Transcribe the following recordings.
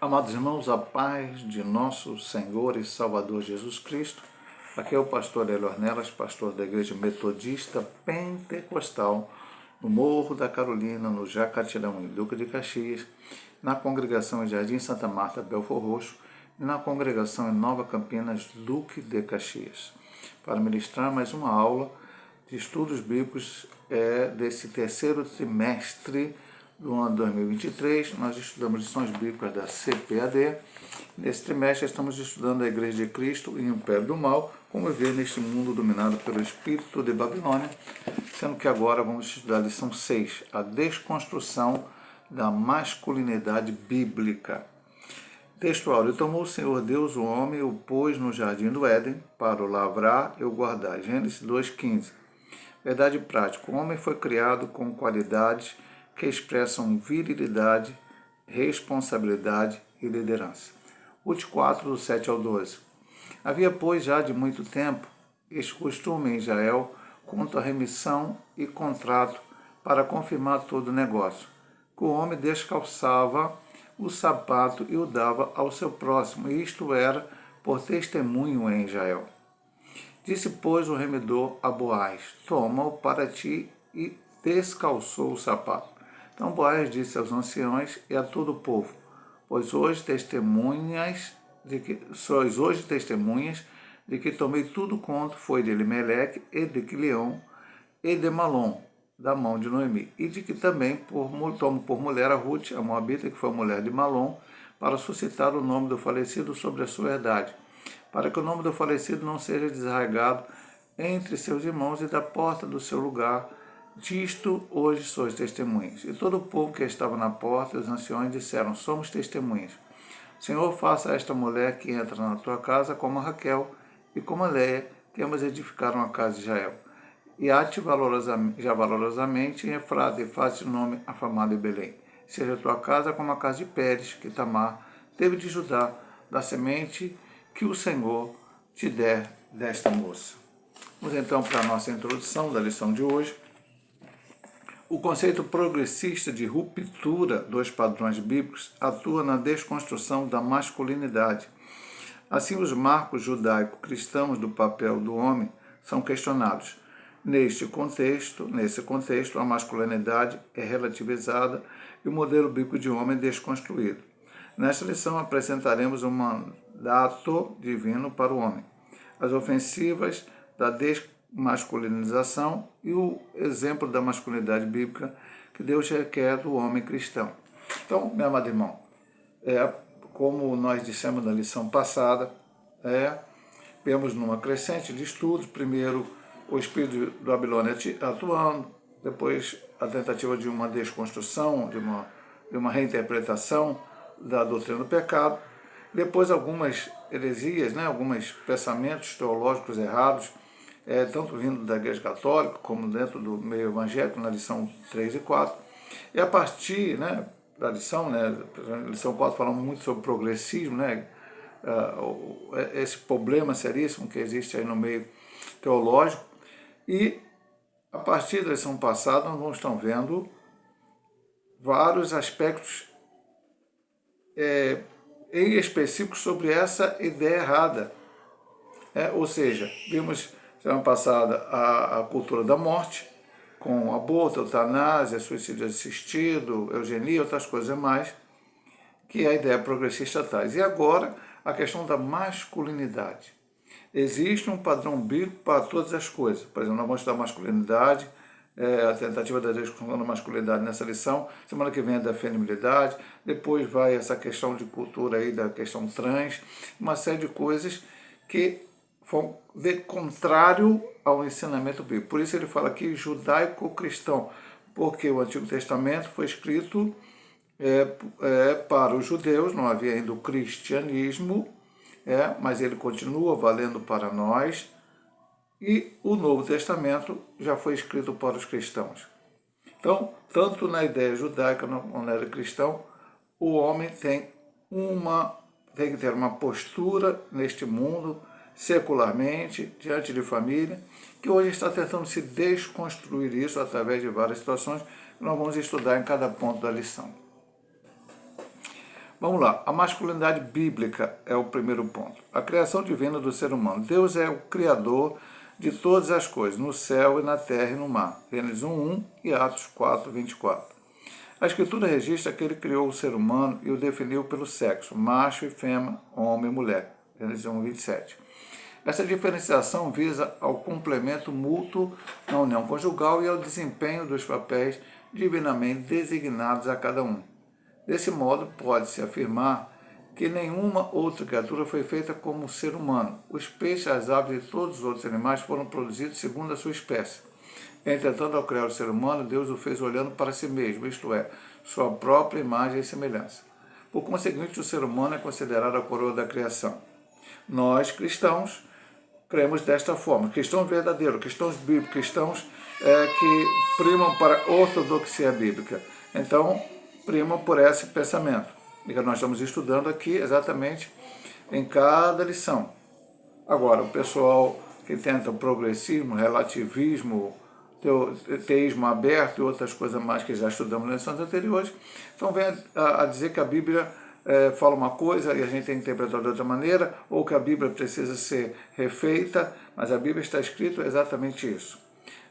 Amados irmãos, a paz de nosso Senhor e Salvador Jesus Cristo. Aqui é o pastor Hélio Ornelas, pastor da Igreja Metodista Pentecostal, no Morro da Carolina, no Jacatirão, em Duque de Caxias, na congregação em Jardim Santa Marta, Belfor Roxo, e na congregação em Nova Campinas, Duque de Caxias, para ministrar mais uma aula de estudos bíblicos desse terceiro trimestre do ano 2023, nós estudamos lições bíblicas da CPAD. Nesse trimestre estamos estudando a Igreja de Cristo e o Império do Mal, como viver neste mundo dominado pelo espírito de Babilônia, sendo que agora vamos estudar a lição 6, a desconstrução da masculinidade bíblica. Texto áureo: tomou o Senhor Deus o homem e o pôs no jardim do Éden para o lavrar e o guardar. Gênesis 2,15. Verdade prática: o homem foi criado com qualidades que expressam virilidade, responsabilidade e liderança. Ruth 4, do 7 ao 12. Havia, pois, já de muito tempo, este costume em Israel quanto à remissão e contrato para confirmar todo o negócio, que o homem descalçava o sapato e o dava ao seu próximo, e isto era por testemunho em Israel. Disse, pois, o remidor a Boaz: toma-o para ti, e descalçou o sapato. Então Boaz disse aos anciões e a todo o povo: sois hoje testemunhas de que tomei tudo quanto foi de Elimeleque e de Quileão e de Malom, da mão de Noemi, e de que também tomo por mulher a Ruth, a moabita, que foi a mulher de Malom, para suscitar o nome do falecido sobre a sua herdade, para que o nome do falecido não seja desarraigado entre seus irmãos e da porta do seu lugar. Disto hoje sois testemunhas. E todo o povo que estava na porta, os anciões, disseram: somos testemunhas. Senhor, faça a esta mulher que entra na tua casa como a Raquel e como a Leia, que ambas edificaram a casa de Israel. E ate valorosamente em Efrata, e faz-te nome afamado em Belém. Seja a tua casa como a casa de Pérez, que Tamar teve de Judá, da semente que o Senhor te der desta moça. Vamos então para a nossa introdução da lição de hoje. O conceito progressista de ruptura dos padrões bíblicos atua na desconstrução da masculinidade. Assim, os marcos judaico-cristãos do papel do homem são questionados. Nesse contexto, a masculinidade é relativizada e o modelo bíblico de homem é desconstruído. Nesta lição, apresentaremos um mandato divino para o homem, as ofensivas da desmasculinização e o exemplo da masculinidade bíblica que Deus requer do homem cristão. Então, meu amado irmão, como nós dissemos na lição passada, vemos numa crescente de estudos, primeiro o espírito da Babilônia atuando, depois a tentativa de uma desconstrução, de uma reinterpretação da doutrina do pecado, depois algumas heresias, alguns pensamentos teológicos errados, tanto vindo da Igreja Católica como dentro do meio evangélico, na lição 3 e 4. E a partir da lição, lição 4 falamos muito sobre progressismo, esse problema seríssimo que existe aí no meio teológico. E a partir da lição passada nós vamos estar vendo vários aspectos em específico sobre essa ideia errada. Ou seja, vimos semana passada a cultura da morte, com aborto, eutanásia, suicídio assistido, eugenia e outras coisas mais, que a ideia progressista traz. E agora, a questão da masculinidade. Existe um padrão bíblico para todas as coisas. Por exemplo, nós vamos estudar masculinidade, a tentativa da desconstrução da masculinidade nessa lição. Semana que vem é da feminilidade, depois vai essa questão de cultura aí, da questão trans, uma série de coisas que vão de contrário ao ensinamento bíblico. Por isso ele fala aqui judaico-cristão, porque o Antigo Testamento foi escrito para os judeus, não havia ainda o cristianismo, mas ele continua valendo para nós, e o Novo Testamento já foi escrito para os cristãos. Então, tanto na ideia judaica como na ideia cristã, o homem tem que ter uma postura neste mundo, secularmente, diante de família, que hoje está tentando se desconstruir isso através de várias situações que nós vamos estudar em cada ponto da lição. Vamos lá, a masculinidade bíblica é o primeiro ponto. A criação divina do ser humano. Deus é o criador de todas as coisas, no céu e na terra e no mar. Gênesis 1:1 e Atos 4:24. A Escritura registra que ele criou o ser humano e o definiu pelo sexo, macho e fêmea, homem e mulher. Gênesis 1:27. Essa diferenciação visa ao complemento mútuo na união conjugal e ao desempenho dos papéis divinamente designados a cada um. Desse modo, pode-se afirmar que nenhuma outra criatura foi feita como o ser humano. Os peixes, as aves e todos os outros animais foram produzidos segundo a sua espécie. Entretanto, ao criar o ser humano, Deus o fez olhando para si mesmo, isto é, sua própria imagem e semelhança. Por conseguinte, o ser humano é considerado a coroa da criação. Nós, cristãos, cremos desta forma. Cristãos verdadeiros, cristãos bíblicos, cristãos que primam para a ortodoxia bíblica. Então, primam por esse pensamento. E que nós estamos estudando aqui exatamente em cada lição. Agora, o pessoal que tenta o progressismo, relativismo, teísmo aberto e outras coisas mais que já estudamos nas lições anteriores, então vem a dizer que a Bíblia fala uma coisa e a gente tem que interpretar de outra maneira, ou que a Bíblia precisa ser refeita, mas a Bíblia está escrito exatamente isso.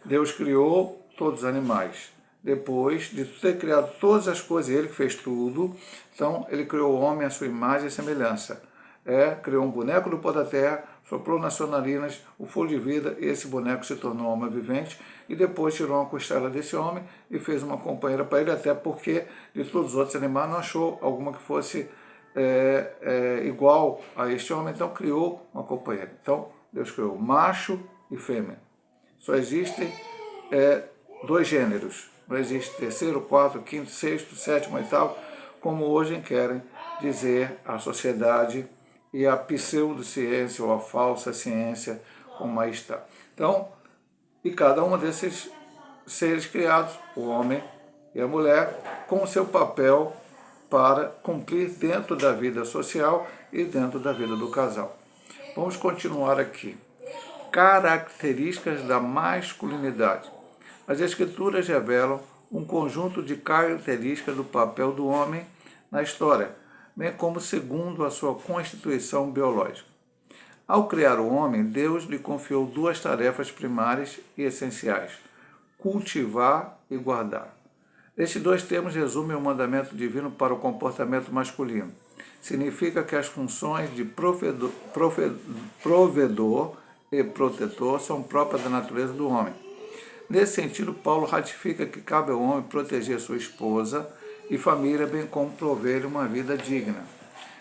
Deus criou todos os animais. Depois de ter criado todas as coisas, ele que fez tudo, então ele criou o homem à sua imagem e semelhança. Criou um boneco do pó da terra, soprou nas suas narinas o fogo de vida, e esse boneco se tornou uma alma vivente, e depois tirou uma costela desse homem e fez uma companheira para ele, até porque de todos os outros animais não achou alguma que fosse igual a este homem, então criou uma companheira. Então Deus criou macho e fêmea. Só existem dois gêneros. Não existe terceiro, quarto, quinto, sexto, sétimo, oitavo, como hoje querem dizer a sociedade e a pseudociência ou a falsa ciência, como aí está. Então, e cada um desses seres criados, o homem e a mulher, com o seu papel para cumprir dentro da vida social e dentro da vida do casal. Vamos continuar aqui. Características da masculinidade. As Escrituras revelam um conjunto de características do papel do homem na história, bem como segundo a sua constituição biológica. Ao criar o homem, Deus lhe confiou duas tarefas primárias e essenciais: cultivar e guardar. Estes dois termos resumem o mandamento divino para o comportamento masculino. Significa que as funções de provedor e protetor são próprias da natureza do homem. Nesse sentido, Paulo ratifica que cabe ao homem proteger sua esposa e família, bem como prover uma vida digna.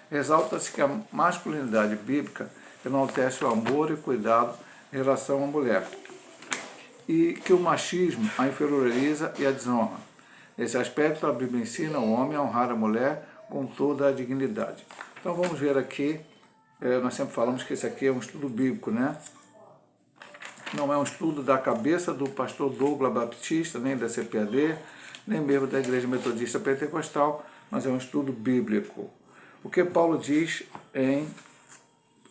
Exalta-se que a masculinidade bíblica enaltece o amor e cuidado em relação à mulher, e que o machismo a inferioriza e a desonra. Nesse aspecto, a Bíblia ensina o homem a honrar a mulher com toda a dignidade. Então vamos ver aqui, nós sempre falamos que esse aqui é um estudo bíblico, né? Não é um estudo da cabeça do pastor Douglas Baptista, nem da CPAD, nem mesmo da Igreja Metodista Pentecostal, mas é um estudo bíblico. O que Paulo diz em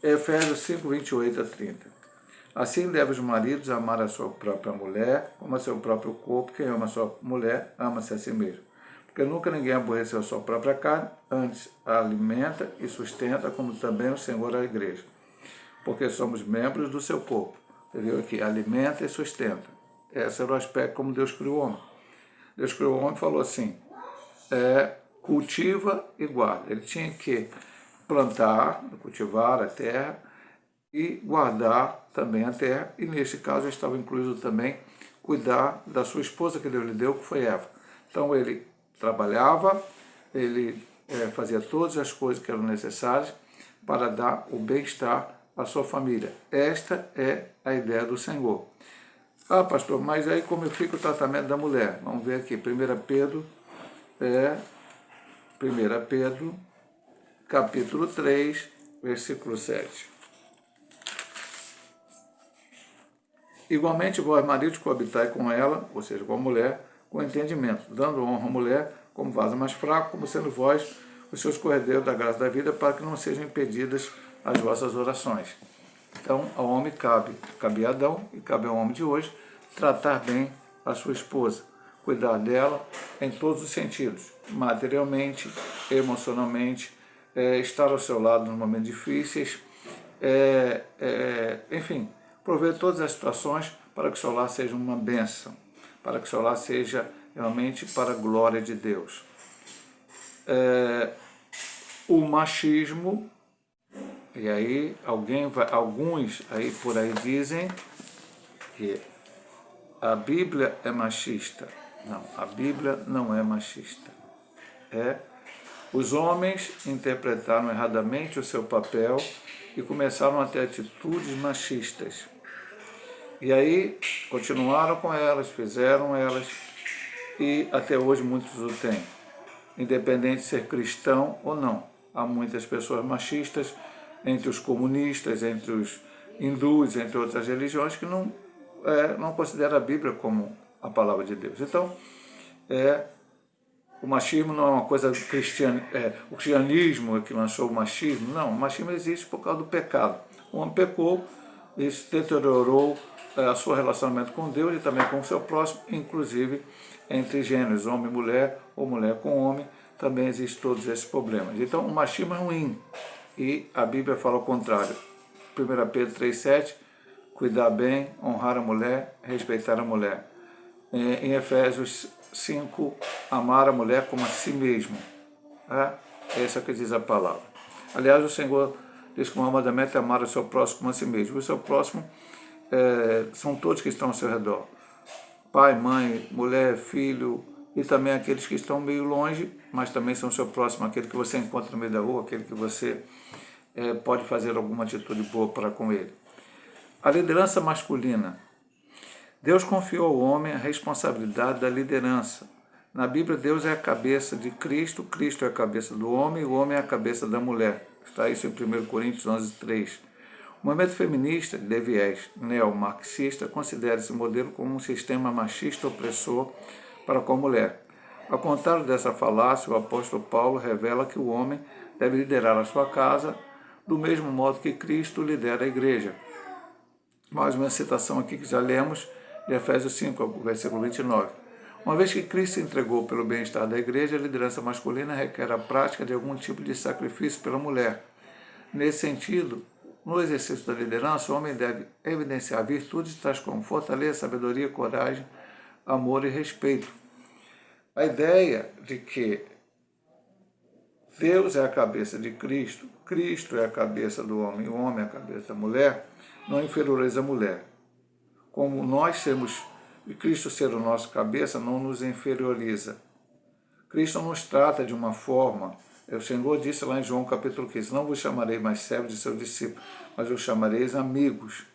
Efésios 5:28-30. Assim devem os maridos amar a sua própria mulher, como a seu próprio corpo. Quem ama a sua mulher, ama-se a si mesmo. Porque nunca ninguém aborreceu a sua própria carne, antes a alimenta e sustenta, como também o Senhor a igreja. Porque somos membros do seu corpo. Você viu aqui, alimenta e sustenta. Esse era o aspecto como Deus criou o homem. Deus criou o homem e falou assim, cultiva e guarda. Ele tinha que plantar, cultivar a terra e guardar também a terra. E neste caso estava incluído também cuidar da sua esposa que Deus lhe deu, que foi Eva. Então ele trabalhava, ele fazia todas as coisas que eram necessárias para dar o bem-estar à sua família. Esta é a ideia do Senhor. Ah, pastor, mas aí como fica o tratamento da mulher? Vamos ver aqui, 1 Pedro, capítulo 3, versículo 7. Igualmente, vós, maridos, coabitai com ela, ou seja, com a mulher, com entendimento, dando honra à mulher como vaso mais fraco, como sendo vós os seus cordeiros da graça da vida, para que não sejam impedidas as vossas orações. Então, ao homem cabe a Adão e cabe ao homem de hoje tratar bem a sua esposa, cuidar dela em todos os sentidos, materialmente, emocionalmente, estar ao seu lado nos momentos difíceis, enfim, prover todas as situações para que o seu lar seja uma bênção, para que o seu lar seja realmente para a glória de Deus. O machismo, e aí alguns aí por aí dizem que a Bíblia é machista. Não, a Bíblia não é machista. Os homens interpretaram erradamente o seu papel e começaram a ter atitudes machistas. E aí continuaram com elas, fizeram elas, e até hoje muitos o têm. Independente de ser cristão ou não. Há muitas pessoas machistas entre os comunistas, entre os hindus, entre outras religiões, que não consideram a Bíblia como a palavra de Deus. Então, o machismo não é uma coisa cristiana, o cristianismo é que lançou o machismo. Não, o machismo existe por causa do pecado. O homem pecou, isso deteriorou o seu relacionamento com Deus e também com o seu próximo, inclusive entre gêneros, homem e mulher, ou mulher com homem, também existem todos esses problemas. Então, o machismo é ruim, e a Bíblia fala o contrário. 1 Pedro 3,7, cuidar bem, honrar a mulher, respeitar a mulher. Em Efésios 5, amar a mulher como a si mesmo. Essa que diz a palavra. Aliás, o Senhor diz que o mandamento é amar o seu próximo como a si mesmo. O seu próximo são todos que estão ao seu redor. Pai, mãe, mulher, filho, e também aqueles que estão meio longe, mas também são o seu próximo, aquele que você encontra no meio da rua, aquele que você pode fazer alguma atitude boa para com ele. A liderança masculina. Deus confiou ao homem a responsabilidade da liderança. Na Bíblia, Deus é a cabeça de Cristo, Cristo é a cabeça do homem e o homem é a cabeça da mulher. Está isso em 1 Coríntios 11:3. O movimento feminista, de viés neomarxista, considera esse modelo como um sistema machista opressor para com a mulher. Ao contrário dessa falácia, o apóstolo Paulo revela que o homem deve liderar a sua casa do mesmo modo que Cristo lidera a igreja. Mais uma citação aqui que já lemos, de Efésios 5, versículo 29. Uma vez que Cristo se entregou pelo bem-estar da igreja, a liderança masculina requer a prática de algum tipo de sacrifício pela mulher. Nesse sentido, no exercício da liderança, o homem deve evidenciar virtudes tais como fortaleza, sabedoria, coragem, amor e respeito. A ideia de que Deus é a cabeça de Cristo, Cristo é a cabeça do homem, o homem é a cabeça da mulher, não inferioriza a mulher. Como nós temos, e Cristo ser o nosso cabeça, não nos inferioriza. Cristo nos trata de uma forma, o Senhor disse lá em João capítulo 15, não vos chamarei mais servos de seus discípulos, mas os chamareis amigos.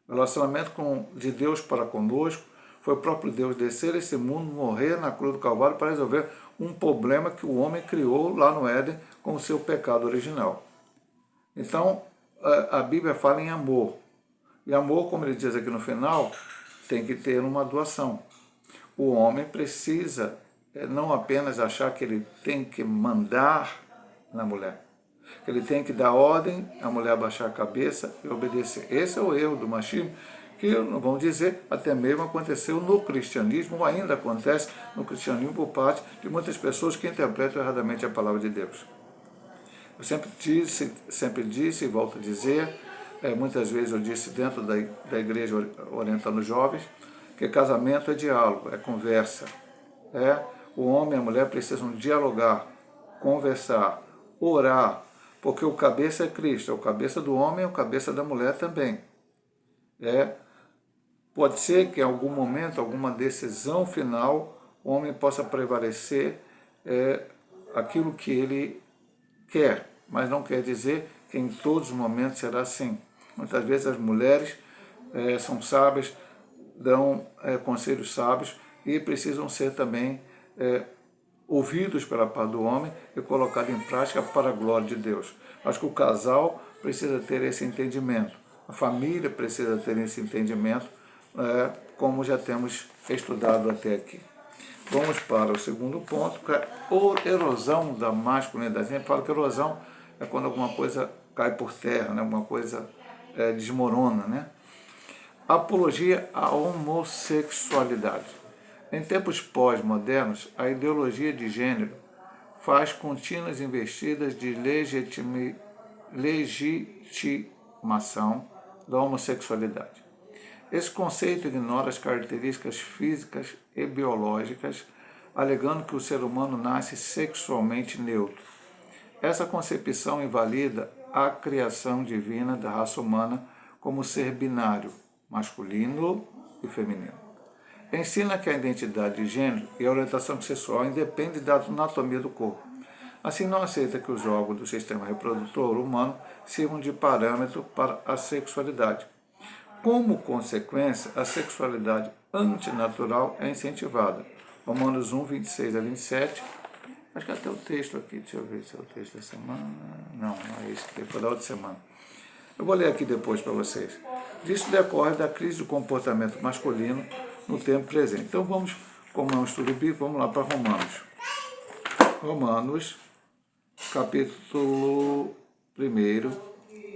O relacionamento de Deus para conosco foi o próprio Deus descer esse mundo, morrer na cruz do Calvário para resolver um problema que o homem criou lá no Éden com o seu pecado original. Então, a Bíblia fala em amor. E amor, como ele diz aqui no final, tem que ter uma doação. O homem precisa não apenas achar que ele tem que mandar na mulher, que ele tem que dar ordem, a mulher abaixar a cabeça e obedecer. Esse é o erro do machismo, que, vamos dizer, até mesmo aconteceu no cristianismo, ou ainda acontece no cristianismo por parte de muitas pessoas que interpretam erradamente a palavra de Deus. Eu sempre disse e volto a dizer, muitas vezes eu disse dentro da igreja orientando jovens, que casamento é diálogo, é conversa. O homem e a mulher precisam dialogar, conversar, orar, porque o cabeça é Cristo, é o cabeça do homem e o cabeça da mulher também. Pode ser que em algum momento, alguma decisão final, o homem possa prevalecer aquilo que ele quer, mas não quer dizer que em todos os momentos será assim. Muitas vezes as mulheres são sábias, dão conselhos sábios e precisam ser também ouvidos pela parte do homem e colocados em prática para a glória de Deus. Acho que o casal precisa ter esse entendimento, a família precisa ter esse entendimento, como já temos estudado até aqui. Vamos para o segundo ponto, que é a erosão da masculinidade. A gente fala que erosão é quando alguma coisa cai por terra, né? Alguma coisa desmorona. Né? Apologia à homossexualidade. Em tempos pós-modernos, a ideologia de gênero faz contínuas investidas de legitimação da homossexualidade. Esse conceito ignora as características físicas e biológicas, alegando que o ser humano nasce sexualmente neutro. Essa concepção invalida a criação divina da raça humana como ser binário, masculino e feminino. Ensina que a identidade de gênero e a orientação sexual independem da anatomia do corpo. Assim, não aceita que os órgãos do sistema reprodutor humano sirvam de parâmetro para a sexualidade. Como consequência, a sexualidade antinatural é incentivada. Romanos 1, 26 a 27. Acho que até o texto aqui, deixa eu ver se é o texto da semana. Não é esse que foi da outra semana. Eu vou ler aqui depois para vocês. Disso decorre da crise do comportamento masculino no tempo presente. Então vamos, como é um estudo bíblico, vamos lá para Romanos. Romanos, capítulo 1,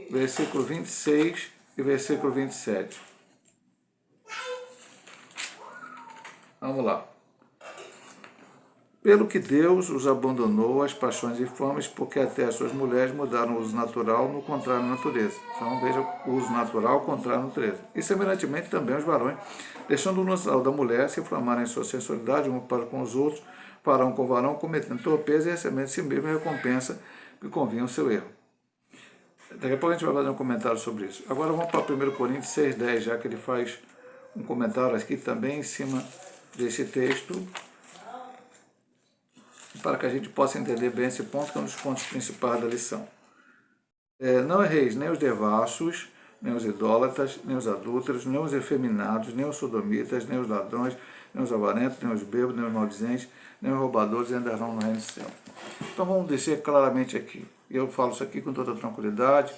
versículo 26 e versículo 27. Vamos lá. Pelo que Deus os abandonou às paixões infames, porque até as suas mulheres mudaram o uso natural no contrário à natureza. Então veja o uso natural contrário à natureza. E semelhantemente também os varões, deixando o natural da mulher se inflamarem em sua sensualidade uns para com os outros, varão com varão, cometendo torpeza e recebendo de si mesmo a recompensa que convinha ao seu erro. Daqui a pouco a gente vai fazer um comentário sobre isso. Agora vamos para 1 Coríntios 6,10, já que ele faz um comentário aqui também em cima desse texto, para que a gente possa entender bem esse ponto, que é um dos pontos principais da lição. Não erreis nem os devassos, nem os idólatras, nem os adúlteros, nem os efeminados, nem os sodomitas, nem os ladrões, nem os avarentos, nem os bêbados, nem os maldizentes, nem os roubadores entrarão no reino do céu. Então vamos descer claramente aqui. Eu falo isso aqui com toda tranquilidade.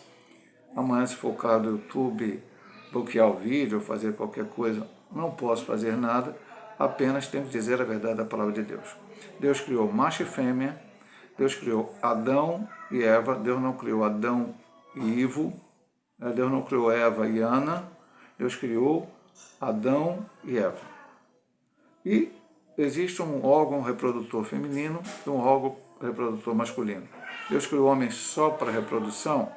Amanhã, se for o caso do YouTube, bloquear o vídeo ou fazer qualquer coisa, não posso fazer nada, apenas tenho que dizer a verdade da palavra de Deus. Deus criou macho e fêmea, Deus criou Adão e Eva, Deus não criou Adão e Ivo, Deus não criou Eva e Ana, Deus criou Adão e Eva. E existe um órgão reprodutor feminino e um órgão reprodutor masculino. Deus criou o homem só para reprodução?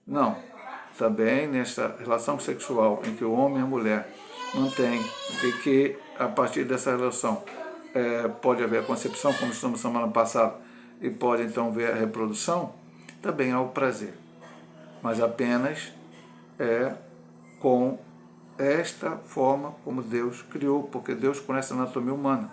Não. Também nessa relação sexual em que o homem e a mulher mantêm e que a partir dessa relação pode haver a concepção, como estamos semana passada, e pode então haver a reprodução, também há o prazer. Mas apenas com esta forma como Deus criou, porque Deus conhece a anatomia humana.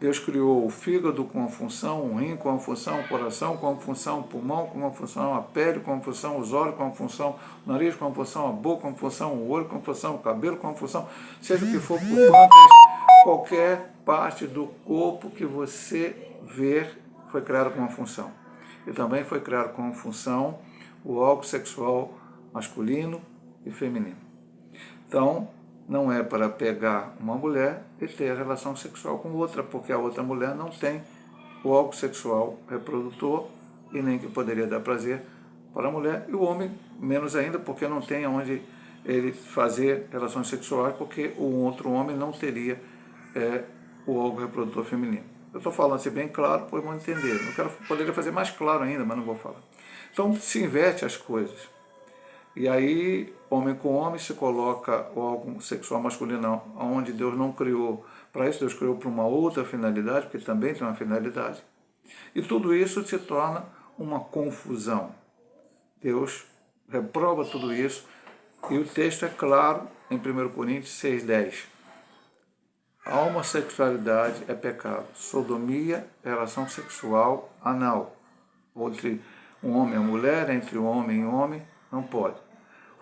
Deus criou o fígado com uma função, o rim com uma função, o coração com uma função, o pulmão com uma função, a pele com uma função, os olhos com uma função, o nariz com uma função, a boca com uma função, o olho com uma função, o cabelo com uma função, seja o que for, por plantas, qualquer parte do corpo que você ver foi criado com uma função. E também foi criado com uma função o órgão sexual masculino e feminino. Então, não é para pegar uma mulher e ter relação sexual com outra, porque a outra mulher não tem o órgão sexual reprodutor e nem que poderia dar prazer para a mulher, e o homem menos ainda, porque não tem onde ele fazer relações sexuais, porque o outro homem não teria o órgão reprodutor feminino. Eu estou falando assim bem claro, pois vão entender. Poderia fazer mais claro ainda, mas não vou falar. Então se inverte as coisas. E aí, homem com homem, se coloca o órgão sexual masculino onde Deus não criou. Para isso, Deus criou para uma outra finalidade, porque também tem uma finalidade. E tudo isso se torna uma confusão. Deus reprova tudo isso. E o texto é claro em 1 Coríntios 6,10. A homossexualidade é pecado. Sodomia é relação sexual anal. Entre um homem e uma mulher, entre um homem e um homem, não pode.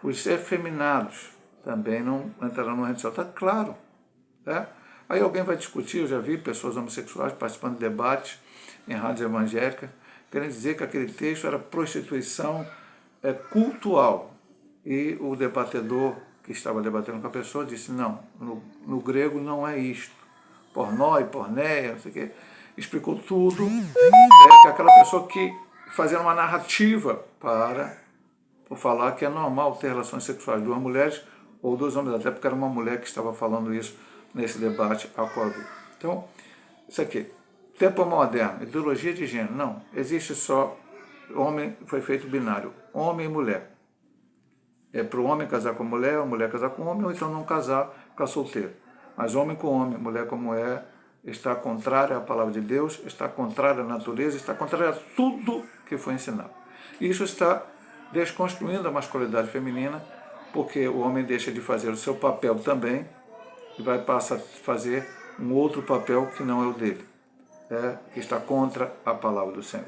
Os efeminados também não entrarão no reino do céu. Está claro. Né? Aí alguém vai discutir, eu já vi pessoas homossexuais participando de debates em rádios evangélicas, querendo dizer que aquele texto era prostituição cultual. E o debatedor que estava debatendo com a pessoa disse, não, no grego não é isto. Pornó e pornéia, não sei o quê. Explicou tudo. Que aquela pessoa que fazia uma narrativa para falar que é normal ter relações sexuais de duas mulheres ou dois homens, até porque era uma mulher que estava falando isso nesse debate ao qual eu vi. Então, isso aqui, tempo moderno, ideologia de gênero, não, existe só homem, foi feito binário, homem e mulher. É para o homem casar com a mulher casar com o homem, ou então não casar, ficar solteiro. Mas homem com homem, mulher com mulher, está contrária à palavra de Deus, está contrária à natureza, está contrária a tudo que foi ensinado. E isso está desconstruindo a masculinidade feminina, porque o homem deixa de fazer o seu papel também e vai passar a fazer um outro papel que não é o dele, que está contra a palavra do Senhor.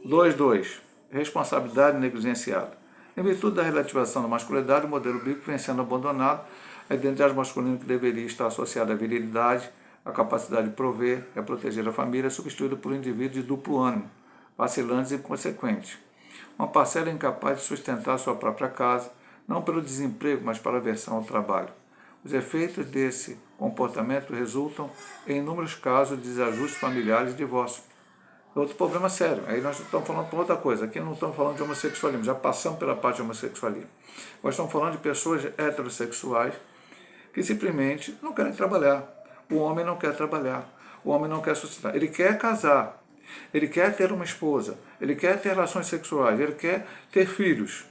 2.2. Responsabilidade negligenciada. Em virtude da relativização da masculinidade, o modelo bíblico vem sendo abandonado, a identidade masculina que deveria estar associada à virilidade, à capacidade de prover e a proteger a família, é substituída por um indivíduo de duplo ânimo, vacilantes e inconsequentes. Uma parcela incapaz de sustentar sua própria casa, não pelo desemprego, mas pela aversão ao trabalho. Os efeitos desse comportamento resultam em inúmeros casos de desajustes familiares e divórcio. Outro problema sério. Aí nós estamos falando de outra coisa. Aqui não estamos falando de homossexualismo, já passamos pela parte de homossexualismo. Nós estamos falando de pessoas heterossexuais que simplesmente não querem trabalhar. O homem não quer trabalhar. O homem não quer sustentar. Ele quer casar. Ele quer ter uma esposa. Ele quer ter relações sexuais. Ele quer ter filhos.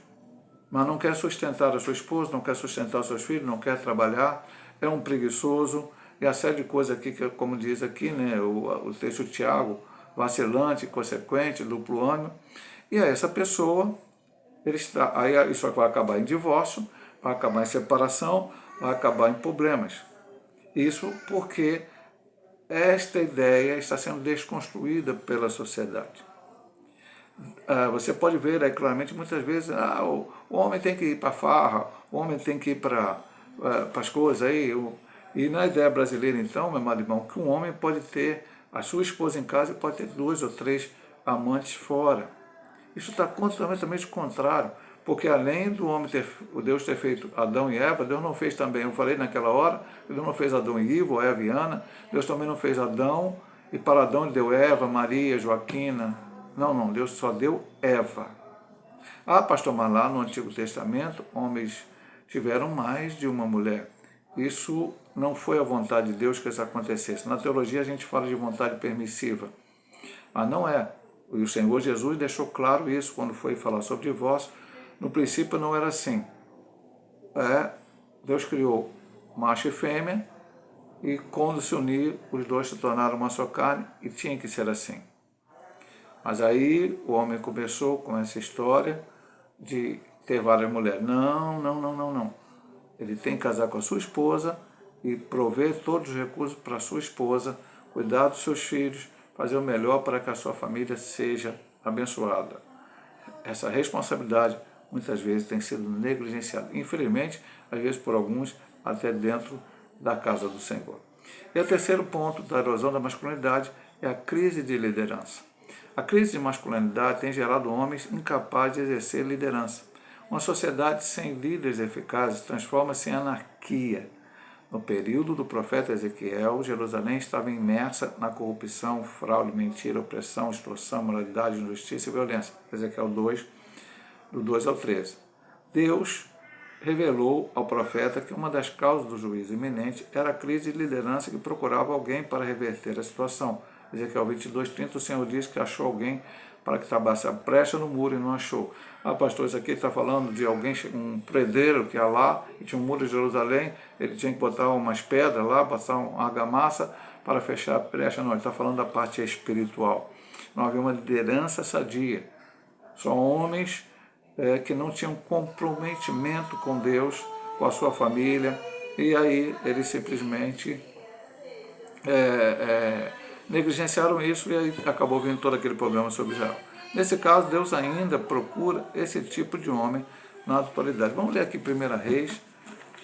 Mas não quer sustentar a sua esposa, não quer sustentar os seus filhos, não quer trabalhar. É um preguiçoso. E a série de coisas aqui, que, como diz aqui, né, o texto de Tiago, vacilante, inconsequente, duplo ânimo, e aí essa pessoa, aí isso vai acabar em divórcio, vai acabar em separação, vai acabar em problemas. Isso porque esta ideia está sendo desconstruída pela sociedade. Você pode ver aí claramente, muitas vezes, o homem tem que ir para a farra, o homem tem que ir para as coisas aí, e na ideia brasileira, então, meu amado irmão, que um homem pode ter a sua esposa em casa e pode ter 2 ou 3 amantes fora. Isso está completamente contrário, porque além do homem Deus ter feito Adão e Eva, Deus não fez também, eu falei naquela hora, Deus não fez Adão e Ivo, Eva e Ana, Deus também não fez Adão, e para Adão ele deu Eva, Maria, Joaquina. Não, Deus só deu Eva. Pastor, mas lá no Antigo Testamento, homens tiveram mais de uma mulher. Isso não foi a vontade de Deus que isso acontecesse. Na teologia a gente fala de vontade permissiva, mas não é. E o Senhor Jesus deixou claro isso quando foi falar sobre divórcio. No princípio não era assim. Deus criou macho e fêmea, e quando se unir, os dois se tornaram uma só carne, e tinha que ser assim. Mas aí o homem começou com essa história de ter várias mulheres. Não. Ele tem que casar com a sua esposa e prover todos os recursos para a sua esposa, cuidar dos seus filhos, fazer o melhor para que a sua família seja abençoada. Essa responsabilidade muitas vezes tem sido negligenciada. Infelizmente, às vezes por alguns, até dentro da casa do Senhor. E o terceiro ponto da erosão da masculinidade é a crise de liderança. A crise de masculinidade tem gerado homens incapazes de exercer liderança. Uma sociedade sem líderes eficazes transforma-se em anarquia. No período do profeta Ezequiel, Jerusalém estava imersa na corrupção, fraude, mentira, opressão, extorsão, moralidade, injustiça e violência. Ezequiel 2, do 2 ao 13. Deus revelou ao profeta que uma das causas do juízo iminente era a crise de liderança que procurava alguém para reverter a situação. Ezequiel 22:30, o Senhor diz que achou alguém para que trabalhasse a brecha no muro e não achou. Pastor, isso aqui está falando de alguém, um predeiro que ia lá e tinha um muro de Jerusalém, ele tinha que botar umas pedras lá, passar uma argamassa para fechar a brecha. Não, ele está falando da parte espiritual. Não havia uma liderança sadia. Só homens que não tinham comprometimento com Deus, com a sua família, e aí eles simplesmente negligenciaram isso e aí acabou vindo todo aquele problema sobre Israel. Nesse caso, Deus ainda procura esse tipo de homem na atualidade. Vamos ler aqui 1 Reis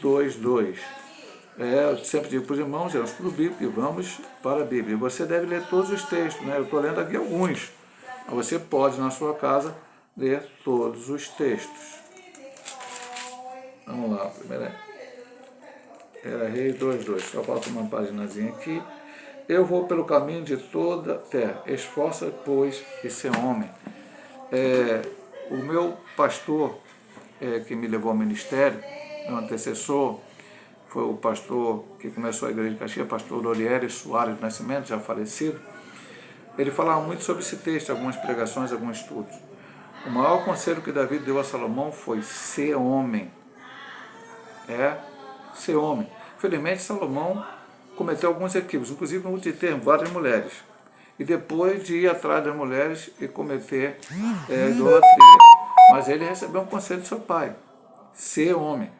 2:2. Eu sempre digo para os irmãos, eu estudo Bíblia e vamos para a Bíblia. Você deve ler todos os textos, né? Eu estou lendo aqui alguns. Você pode, na sua casa, ler todos os textos. Vamos lá, 1 Reis 2:2. Só falta uma paginazinha aqui. Eu vou pelo caminho de toda a terra. Esforça, pois, e ser homem. O meu pastor, que me levou ao ministério, meu antecessor, foi o pastor que começou a igreja de Caxias, pastor Oriere Soares do Nascimento, já falecido. Ele falava muito sobre esse texto, algumas pregações, alguns estudos. O maior conselho que Davi deu a Salomão foi ser homem. Ser homem. Infelizmente, Salomão cometeu alguns equívocos, inclusive no de ter várias mulheres. E depois de ir atrás das mulheres e cometer idolatria. Mas ele recebeu um conselho de seu pai, ser homem.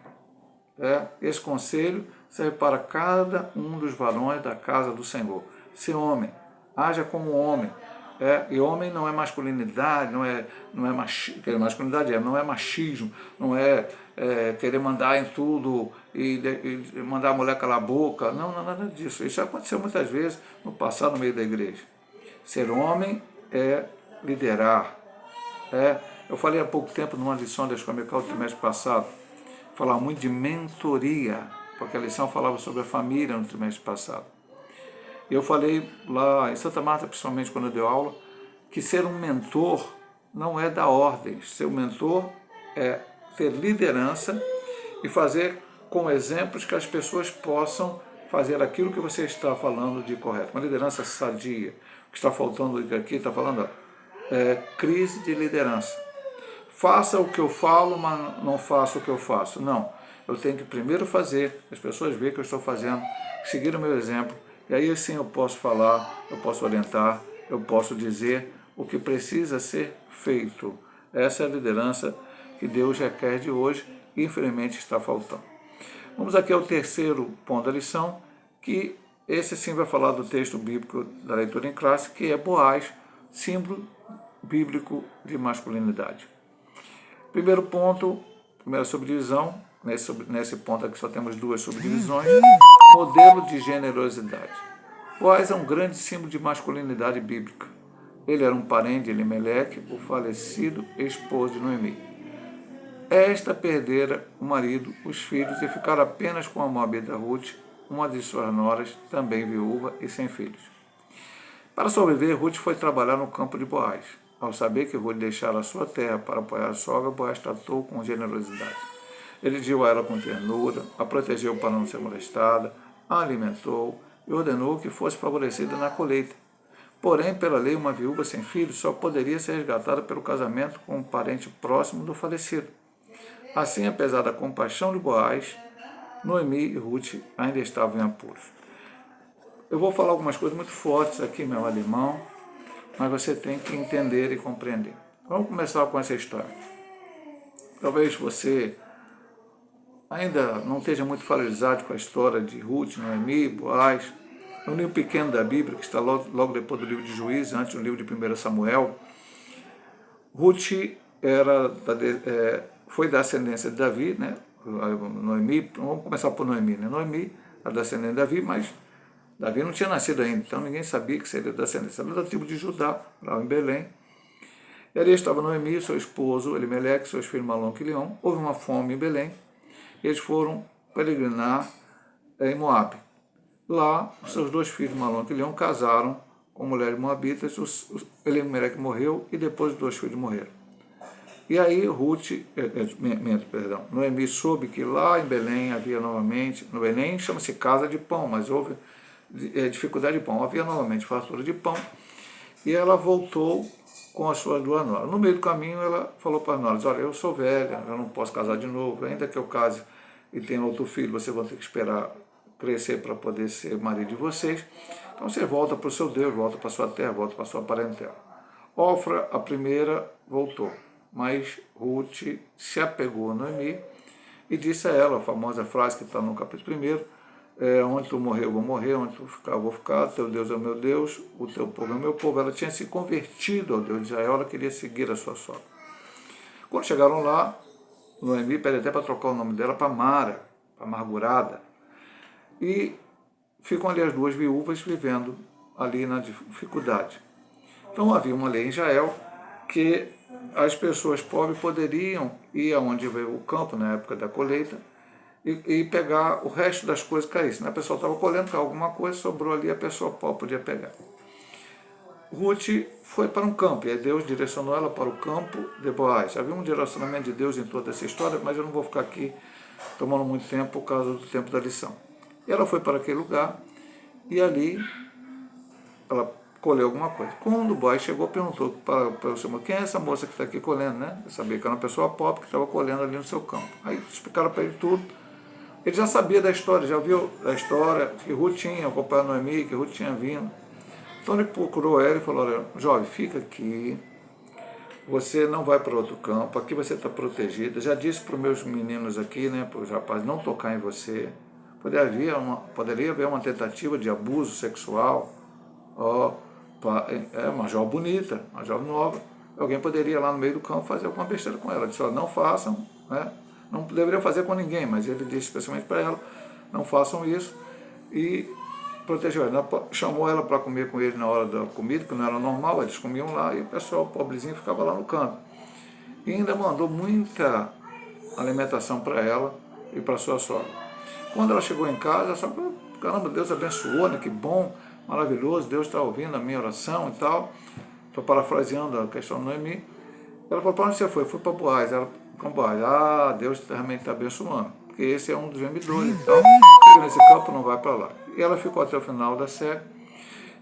Esse conselho serve para cada um dos varões da casa do Senhor. Ser homem, haja como homem. E homem não é masculinidade, não é masculinidade, não é machismo, não é, querer mandar em tudo e mandar a mulher calar a boca. Não, não é nada disso. Isso aconteceu muitas vezes no passado no meio da igreja. Ser homem é liderar. Eu falei há pouco tempo numa lição da Escola Dominical do trimestre passado, falava muito de mentoria, porque a lição falava sobre a família no trimestre passado. Eu falei lá em Santa Marta, principalmente quando eu dei aula, que ser um mentor não é dar ordens. Ser um mentor é ter liderança e fazer com exemplos que as pessoas possam fazer aquilo que você está falando de correto. Uma liderança sadia. O que está faltando aqui, está falando, crise de liderança. Faça o que eu falo, mas não faça o que eu faço. Não, eu tenho que primeiro fazer, as pessoas veem que eu estou fazendo, seguir o meu exemplo, e aí sim eu posso falar, eu posso orientar, eu posso dizer o que precisa ser feito. Essa é a liderança que Deus requer de hoje e infelizmente está faltando. Vamos aqui ao terceiro ponto da lição, que esse sim vai falar do texto bíblico da leitura em classe, que é Boaz, símbolo bíblico de masculinidade. Primeiro ponto, primeira subdivisão, nesse ponto aqui só temos duas subdivisões, modelo de generosidade. Boaz é um grande símbolo de masculinidade bíblica. Ele era um parente de Elimeleque, o falecido esposo de Noemi. Esta perdera o marido, os filhos e ficara apenas com a moabita Ruth, uma de suas noras, também viúva e sem filhos. Para sobreviver, Ruth foi trabalhar no campo de Boaz. Ao saber que Ruth deixara a sua terra para apoiar a sogra, Boaz tratou com generosidade. Ele dirigiu a ela com ternura, a protegeu para não ser molestada, a alimentou e ordenou que fosse favorecida na colheita. Porém, pela lei, uma viúva sem filhos só poderia ser resgatada pelo casamento com um parente próximo do falecido. Assim, apesar da compaixão de Boaz, Noemi e Ruth ainda estavam em apuros. Eu vou falar algumas coisas muito fortes aqui, meu alemão, mas você tem que entender e compreender. Vamos começar com essa história. Talvez você ainda não esteja muito familiarizado com a história de Ruth, Noemi, Boaz. É um livro pequeno da Bíblia, que está logo depois do livro de Juízes, antes do livro de 1 Samuel. Ruth foi da ascendência de Davi, né? Noemi, vamos começar por Noemi, né? Noemi era da ascendência de Davi, mas Davi não tinha nascido ainda, então ninguém sabia que seria da ascendência. Era da tribo de Judá, lá em Belém. E ali estava Noemi, seu esposo Elimeleque, seus filhos Malom e Quilion. Houve uma fome em Belém. E eles foram peregrinar em Moabe. Lá, os seus dois filhos Malom e Quilion casaram com mulheres moabitas. Elimeleque morreu e depois os dois filhos morreram. E aí Noemi soube que lá em Belém havia novamente, no Belém chama-se casa de pão, mas houve dificuldade de pão. Havia novamente fartura de pão e ela voltou com as suas duas noras. No meio do caminho ela falou para as noras, olha, eu sou velha, eu não posso casar de novo, ainda que eu case e tenha outro filho, vocês vão ter que esperar crescer para poder ser marido de vocês. Então você volta para o seu Deus, volta para a sua terra, volta para a sua parentela. Ofra, a primeira, voltou, mas Ruth se apegou a Noemi e disse a ela a famosa frase que está no capítulo 1, onde tu morrer eu vou morrer, onde tu ficar eu vou ficar, teu Deus é o meu Deus, o teu povo é o meu povo. Ela tinha se convertido ao Deus de Israel, ela queria seguir a sua sogra. Quando chegaram lá, Noemi pede até para trocar o nome dela para Mara, para amargurada, e ficam ali as duas viúvas vivendo ali na dificuldade. Então havia uma lei em Israel que as pessoas pobres poderiam ir aonde veio o campo na época da colheita e pegar o resto das coisas que caíssem. A pessoa estava colhendo, caiu alguma coisa, sobrou ali, a pessoa pobre podia pegar. Ruth foi para um campo, e aí Deus direcionou ela para o campo de Boaz. Havia um direcionamento de Deus em toda essa história, mas eu não vou ficar aqui tomando muito tempo por causa do tempo da lição. E ela foi para aquele lugar e ali ela colheu alguma coisa. Quando o boy chegou, perguntou para o senhor, quem é essa moça que está aqui colhendo, né? Eu sabia que era uma pessoa pobre que estava colhendo ali no seu campo. Aí explicaram para ele tudo. Ele já sabia da história, já viu a história, que Ruth tinha acompanhado Noemi, que Ruth tinha vindo. Então ele procurou ela e falou, olha, jovem, fica aqui, você não vai para outro campo, aqui você está protegida. Já disse para os meus meninos aqui, né, para os rapazes, não tocar em você. Poderia haver uma tentativa de abuso sexual. Ó, é uma jovem bonita, uma jovem nova. Alguém poderia ir lá no meio do campo fazer alguma besteira com ela. Ele disse, ó, não façam, né? Não deveriam fazer com ninguém, mas ele disse especialmente para ela, não façam isso. E protegeu ela. Chamou ela para comer com ele na hora da comida, que não era normal, eles comiam lá e o pessoal pobrezinho ficava lá no canto. E ainda mandou muita alimentação para ela e para sua sogra. Quando ela chegou em casa, só caramba, Deus abençoou, né? Que bom, maravilhoso, Deus está ouvindo a minha oração e tal. Estou parafraseando a questão do Noemi. Ela falou, para onde você foi? Fui para Boaz. Ela, com Boaz, Deus realmente está abençoando, porque esse é um dos gemidores, então fica nesse campo, não vai para lá. E ela ficou até o final da série.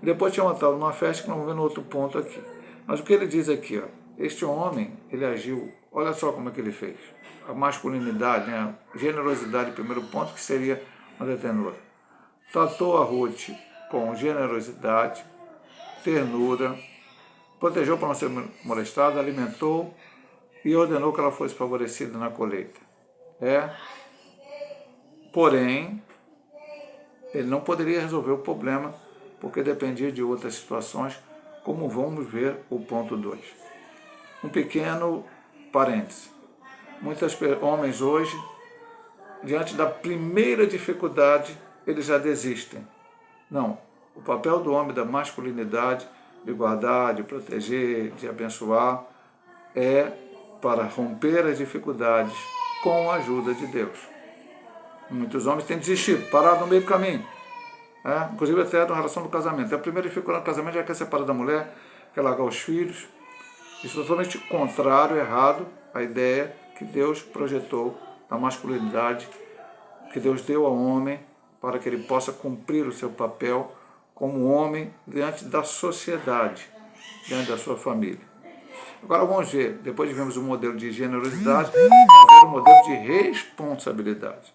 Depois tinha uma festa que não vou ver no outro ponto aqui. Mas o que ele diz aqui, ó, este homem, ele agiu, olha só como é que ele fez. A masculinidade, né, a generosidade, primeiro ponto, que seria uma detenura. Tratou a Ruth com generosidade, ternura, protegeu para não ser molestada, alimentou e ordenou que ela fosse favorecida na colheita. Porém, ele não poderia resolver o problema porque dependia de outras situações, como vamos ver o ponto 2. Um pequeno parêntese. Muitos homens hoje, diante da primeira dificuldade, eles já desistem. Não, o papel do homem, da masculinidade, de guardar, de proteger, de abençoar, é para romper as dificuldades com a ajuda de Deus. Muitos homens têm desistido, parado no meio do caminho. Inclusive até na relação do casamento. A primeira dificuldade do casamento já quer separar da mulher, quer largar os filhos. Isso é totalmente contrário, errado, à ideia que Deus projetou da masculinidade, que Deus deu ao homem para que ele possa cumprir o seu papel como homem diante da sociedade, diante da sua família. Agora vamos ver, depois de vermos o modelo de generosidade, vamos ver o modelo de responsabilidade.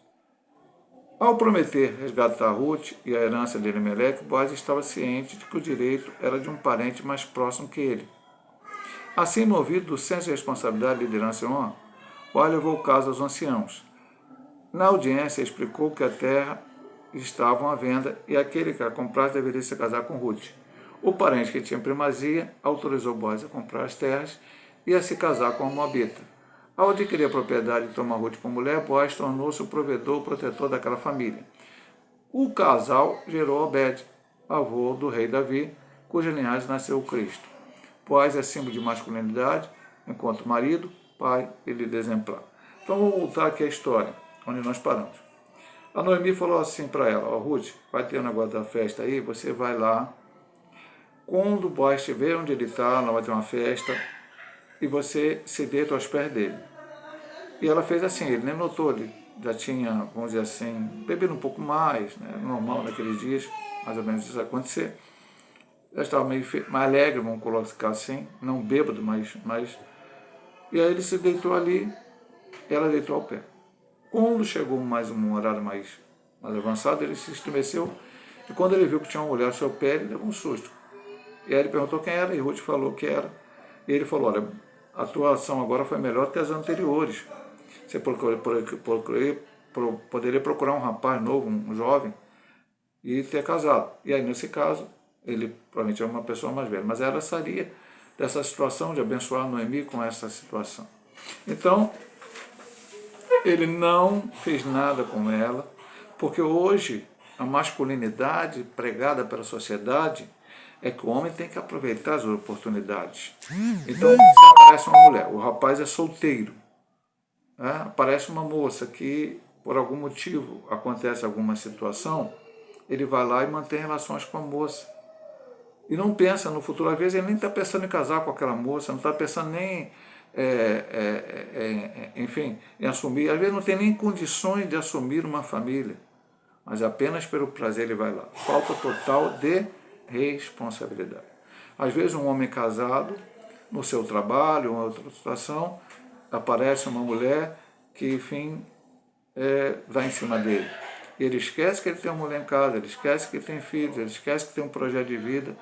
Ao prometer resgatar Ruth e a herança de Elimeleque, Boaz estava ciente de que o direito era de um parente mais próximo que ele. Assim, movido do senso de responsabilidade e liderança em honra, Boaz levou o caso aos anciãos. Na audiência, explicou que a terra estava à venda e aquele que a comprasse deveria se casar com Ruth. O parente que tinha primazia autorizou Boaz a comprar as terras e a se casar com a Moabita. Ao adquirir a propriedade de tomar Ruth como mulher, Boaz tornou-se o provedor, o protetor daquela família. O casal gerou Obed, avô do rei Davi, cuja linhagem nasceu o Cristo. Boaz é símbolo de masculinidade, enquanto marido, pai e líder exemplar. Então vamos voltar aqui à história, onde nós paramos. A Noemi falou assim para ela, Ruth, vai ter um negócio da festa aí, você vai lá, quando o Boaz estiver onde ele está, lá vai ter uma festa, e você se deita aos pés dele. E ela fez assim, ele nem notou, ele já tinha, vamos dizer assim, bebido um pouco mais, né, normal naqueles dias, mais ou menos isso acontecer. Já estava meio mais alegre, vamos colocar assim, não bêbado, mas... E aí ele se deitou ali, ela deitou ao pé. Quando chegou mais um horário mais avançado, ele se estremeceu, e quando ele viu que tinha uma mulher ao seu pé, ele deu um susto. E aí ele perguntou quem era, e Ruth falou que era. E ele falou, olha, a tua ação agora foi melhor que as anteriores. Você poderia procurar um rapaz novo, um jovem, e ter casado. E aí, nesse caso, ele provavelmente é uma pessoa mais velha, mas ela sairia dessa situação de abençoar Noemi com essa situação. Então, ele não fez nada com ela, porque hoje a masculinidade pregada pela sociedade é que o homem tem que aproveitar as oportunidades. Então, se aparece uma mulher, o rapaz é solteiro, aparece uma moça que, por algum motivo, acontece alguma situação, ele vai lá e mantém relações com a moça. E não pensa no futuro, às vezes ele nem está pensando em casar com aquela moça, não está pensando nem enfim, em assumir, às vezes não tem nem condições de assumir uma família, mas apenas pelo prazer ele vai lá. Falta total de responsabilidade. Às vezes um homem casado, no seu trabalho, ou em outra situação, aparece uma mulher que, enfim, vai em cima dele. Ele esquece que ele tem uma mulher em casa, ele esquece que ele tem filhos, ele esquece que tem um projeto de vida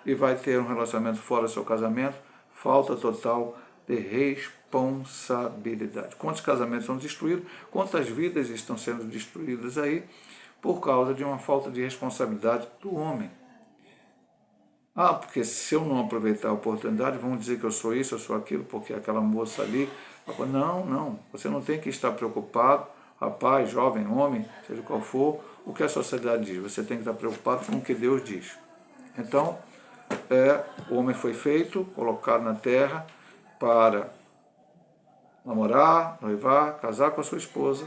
e vai ter um relacionamento fora do seu casamento. Falta total de responsabilidade. Quantos casamentos são destruídos, quantas vidas estão sendo destruídas aí por causa de uma falta de responsabilidade do homem. Ah, porque se eu não aproveitar a oportunidade, vão dizer que eu sou isso, eu sou aquilo, porque aquela moça ali... Não, não, você não tem que estar preocupado, rapaz, jovem, homem, seja qual for, o que a sociedade diz. Você tem que estar preocupado com o que Deus diz. Então, o homem foi feito, colocado na terra para namorar, noivar, casar com a sua esposa,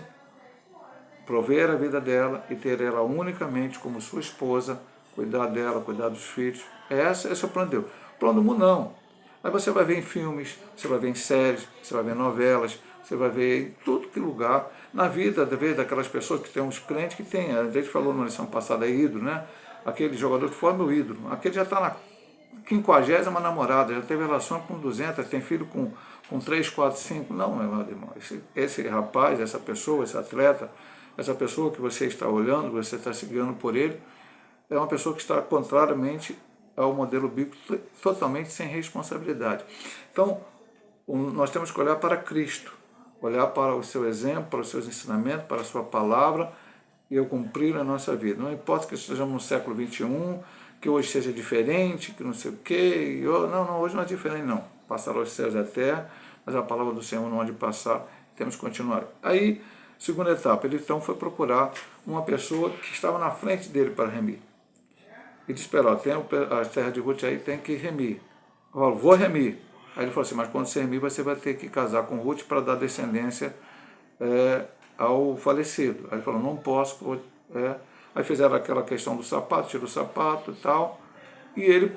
prover a vida dela e ter ela unicamente como sua esposa, cuidar dela, cuidar dos filhos. Esse é o plano de Deus. O plano do mundo não. Aí você vai ver em filmes, você vai ver em séries, você vai ver em novelas, você vai ver em tudo que lugar, na vida, daquelas pessoas que tem uns crentes que tem, a gente falou na lição passada, ídolo, né? Aquele jogador que foi meu ídolo, aquele já está na 50ª namorada, já teve relação com 200, tem filho com 3, 4, 5. Não, meu irmão, esse rapaz, essa pessoa, esse atleta, essa pessoa que você está olhando, você está seguindo por ele, é uma pessoa que está contrariamente ao modelo bíblico, totalmente sem responsabilidade. Então, nós temos que olhar para Cristo, olhar para o seu exemplo, para os seus ensinamentos, para a sua palavra e eu cumprir a nossa vida. Não importa que estejamos no século XXI, que hoje seja diferente, que não sei o quê. Não, hoje não é diferente não. Passará os céus e a terra, mas a palavra do Senhor não há de passar, temos que continuar. Aí, segunda etapa, ele então foi procurar uma pessoa que estava na frente dele para remir. E disse para ela, tem a terra de Ruth aí, tem que remir. Eu falo, vou remir. Aí ele falou assim, mas quando você remir, você vai ter que casar com Ruth para dar descendência ao falecido. Aí ele falou, não posso. Aí fizeram aquela questão do sapato, tirou o sapato e tal. E ele,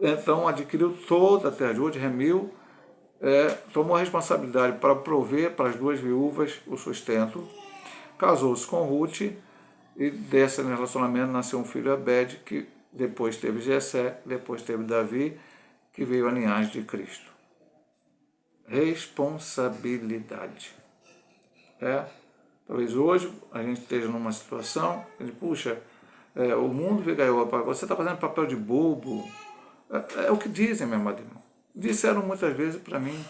então, adquiriu toda a terra de Ruth, remiu, tomou a responsabilidade para prover para as duas viúvas o sustento, casou-se com Ruth, e desse relacionamento nasceu um filho Abed, que depois teve Jessé, depois teve Davi, que veio a linhagem de Cristo. Responsabilidade. Talvez hoje a gente esteja numa situação, puxa, o mundo ganhou, você está fazendo papel de bobo. É o que dizem, meu amado irmão. Disseram muitas vezes para mim.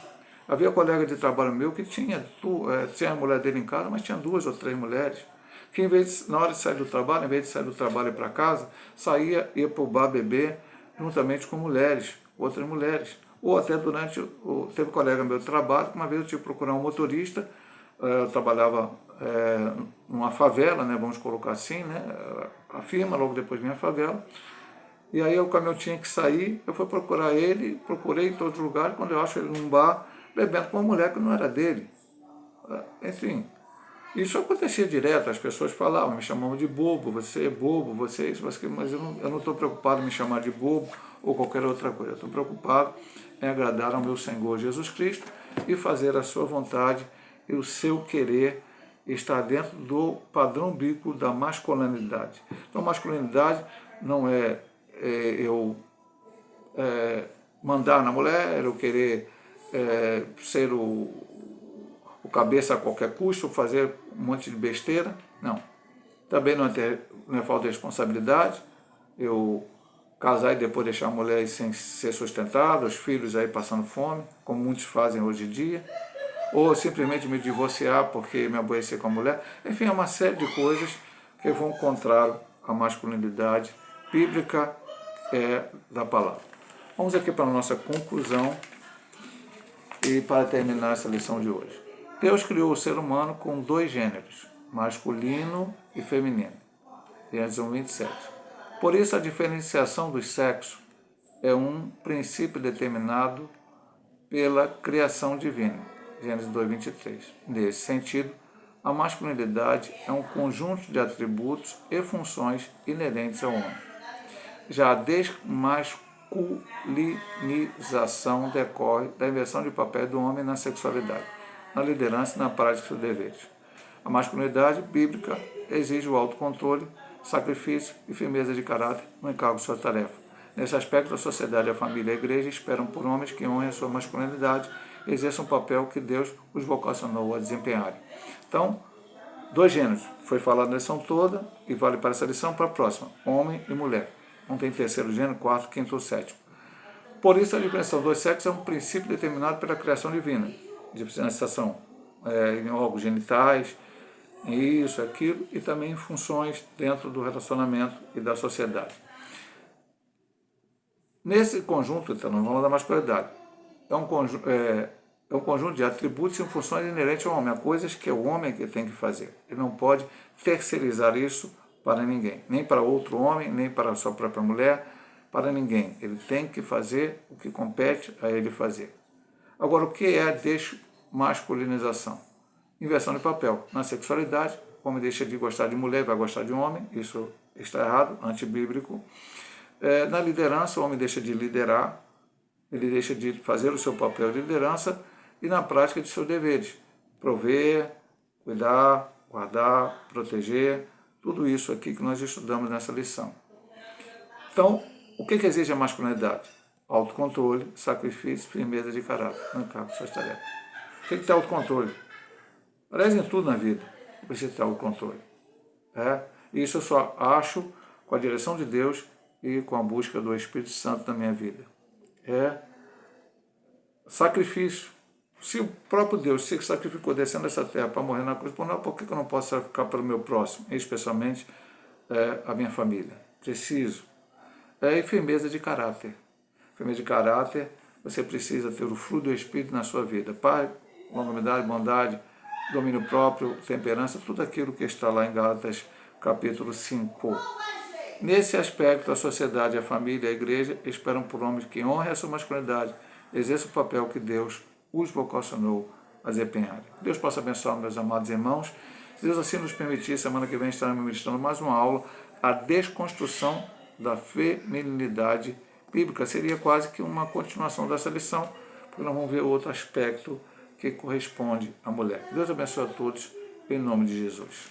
Havia um colega de trabalho meu que tinha a mulher dele em casa, mas tinha 2 ou 3 mulheres. Que na hora de sair do trabalho, em vez de sair do trabalho e ir para casa, ia para o bar beber juntamente com mulheres, outras mulheres. Ou até teve um colega meu de trabalho, que uma vez eu tive que procurar um motorista, eu trabalhava numa favela, né, vamos colocar assim, né, a firma, logo depois vinha a favela, e aí o caminhão tinha que sair, eu fui procurar ele, procurei em todos os lugares, quando eu acho ele num bar, bebendo com uma mulher que não era dele. Enfim, isso acontecia direto, as pessoas falavam, me chamavam de bobo, você é bobo, você é isso, mas eu não estou preocupado em me chamar de bobo ou qualquer outra coisa. Eu estou preocupado em agradar ao meu Senhor Jesus Cristo e fazer a sua vontade e o seu querer estar dentro do padrão bíblico da masculinidade. Então, masculinidade não é eu mandar na mulher, eu querer ser o cabeça a qualquer custo, fazer um monte de besteira. Não. Também não é falta de responsabilidade. Eu casar e depois deixar a mulher sem ser sustentada, os filhos aí passando fome, como muitos fazem hoje em dia. Ou simplesmente me divorciar porque me aborrecer com a mulher. Enfim, é uma série de coisas que vão contra a masculinidade bíblica da palavra. Vamos aqui para a nossa conclusão e para terminar essa lição de hoje. Deus criou o ser humano com 2 gêneros, masculino e feminino. Gênesis 1:27. Por isso, a diferenciação dos sexos é um princípio determinado pela criação divina. Gênesis 2:23. Nesse sentido, a masculinidade é um conjunto de atributos e funções inerentes ao homem. Já a masculinização decorre da inversão de papel do homem na sexualidade, na liderança e na prática dos deveres. A masculinidade bíblica exige o autocontrole, sacrifício e firmeza de caráter no encargo de sua tarefa. Nesse aspecto, a sociedade, a família e a igreja esperam por homens que honrem a sua masculinidade e exerçam o papel que Deus os vocacionou a desempenhar. Então, 2 gêneros foi falado na lição toda e vale para essa lição para a próxima, homem e mulher. Não tem terceiro gênero, quarto, quinto ou sétimo. Por isso, a diferenciação dos sexos é um princípio determinado pela criação divina. Diferenciação em órgãos genitais, isso, aquilo, e também em funções dentro do relacionamento e da sociedade. Nesse conjunto, então, nós vamos falar da masculinidade. É um conjunto de atributos e funções inerentes ao homem, há coisas que é o homem que tem que fazer. Ele não pode terceirizar isso para ninguém, nem para outro homem, nem para a sua própria mulher, para ninguém. Ele tem que fazer o que compete a ele fazer. Agora, o que é a desmasculinização? Inversão de papel. Na sexualidade, o homem deixa de gostar de mulher, vai gostar de homem, isso está errado, antibíblico. Na liderança, o homem deixa de liderar, ele deixa de fazer o seu papel de liderança e na prática de seus deveres, prover, cuidar, guardar, proteger, tudo isso aqui que nós estudamos nessa lição. Então, o que exige a masculinidade? Autocontrole, sacrifício, firmeza de caráter, no encargo de suas tarefas. O que é autocontrole? Aliás, em tudo na vida, precisa ter autocontrole. Isso eu só acho com a direção de Deus e com a busca do Espírito Santo na minha vida. Sacrifício. Se o próprio Deus se sacrificou descendo essa terra para morrer na cruz, por que eu não posso sacrificar pelo meu próximo, especialmente a minha família? Preciso. E firmeza de caráter. Firmeza de caráter, você precisa ter o fruto do Espírito na sua vida. Pai, longanimidade, bondade, domínio próprio, temperança, tudo aquilo que está lá em Gálatas capítulo 5. Nesse aspecto, a sociedade, a família, a igreja esperam por homens que honrem a sua masculinidade, exerçam o papel que Deus os vocacionou a desempenhar. Deus possa abençoar meus amados irmãos. Se Deus assim nos permitir, semana que vem estaremos ministrando mais uma aula, a desconstrução da feminilidade bíblica. Seria quase que uma continuação dessa lição, porque nós vamos ver outro aspecto que corresponde à mulher. Deus abençoe a todos, em nome de Jesus.